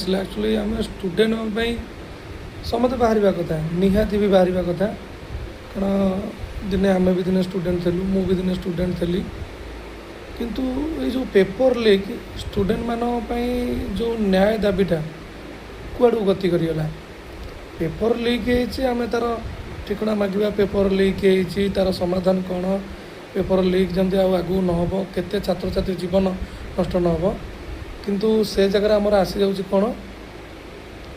ଆସିଲା ଆକ୍ଚୁଆଲି ଆମେ ଷ୍ଟୁଡେଣ୍ଟ ପାଇଁ ସମସ୍ତେ ବାହାରିବା କଥା ନିହାତି ବି ବାହାରିବା କଥା କାରଣ ଦିନେ ଆମେ ବି ଦିନେ ଷ୍ଟୁଡେଣ୍ଟ ଥିଲୁ ମୁଁ ବି ଦିନେ ଷ୍ଟୁଡେଣ୍ଟ ଥିଲି କିନ୍ତୁ ଏଇ ଯେଉଁ ପେପର ଲିକ୍ ଷ୍ଟୁଡେଣ୍ଟମାନଙ୍କ ପାଇଁ ଯେଉଁ ନ୍ୟାୟ ଦାବିଟା କୁଆଡ଼କୁ ଗତି କରିଗଲା ପେପର ଲିକ୍ ହେଇଛି ଆମେ ତା'ର ଠିକଣା ମାଗିବା ପେପର ଲିକ୍ ହେଇଛି ତା'ର ସମାଧାନ କ'ଣ ପେପର ଲିକ୍ ଯେମିତି ଆଉ ଆଗକୁ ନ ହେବ କେତେ ଛାତ୍ରଛାତ୍ରୀ ଜୀବନ ନଷ୍ଟ ନ ହେବ କିନ୍ତୁ ସେ ଜାଗାରେ ଆମର ଆସିଯାଉଛି କ'ଣ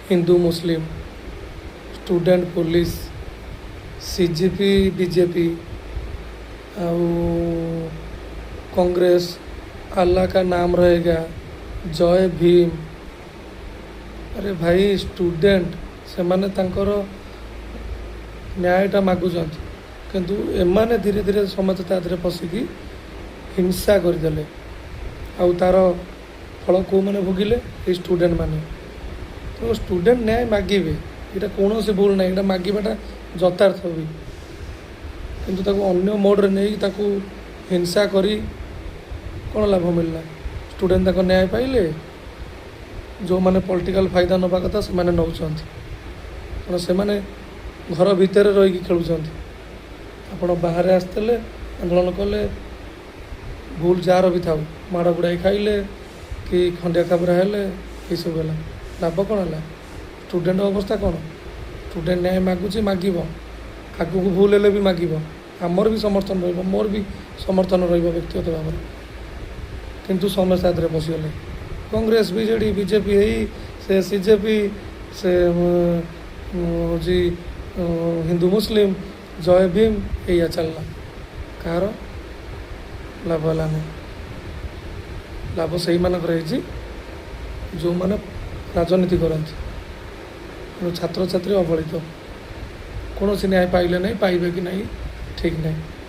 ହିନ୍ଦୁ ମୁସଲିମ ଷ୍ଟୁଡେଣ୍ଟ ପୋଲିସ ସିଜିପି ବିଜେପି ଆଉ कांग्रेस अल्लाह का नाम रहेगा जय भीम अरे भाई स्टूडेंट से माने तांकर न्यायटा मागुचंत किंतु एमाने धीरे धीरे समझ तादरे पशिकी हिंसा करदेले आउ तार फल को मैंने भोगिले ये स्टूडेंट माने तो स्टूडेंट न्याय मागिबे ये कौन से भूल ना ये मागिबाटा यथार्थ भी किंतु ताको अन्य मोड्रे नहीं ताको हिंसा करी कौन लाभ मिलला स्टूडेंट तक न्याय पाइले जो माने पॉलिटिकल फायदा नवा कथा से माने नौचंती कारण से माने घर भितर रही खेलुचंती आपण बाहर आसते आंदोलन कले भूल जार भी था माड़ गुड़ाई खाइले कि खंडिया खाबरा हेले ये सब है लाभ कौन है स्टूडेंट अवस्था कौन स्टूडेंट न्याय मागुची मागिब आगू भूल हेले भी मागिब आमर भी समर्थन रही मोर भी समर्थन व्यक्तिगत भाव में किंतु समस्या आदि बसीगले कांग्रेस बीजेडी बीजेपी से सीजेपी से जी हिंदू मुस्लिम जय भीम या चलना कार लाभ है लाभ से जो मैंने राजनीति करती छात्र छात्री अवहेलित कौन न्याय पाइले नहीं पाइबे कि नहीं ठीक नहीं।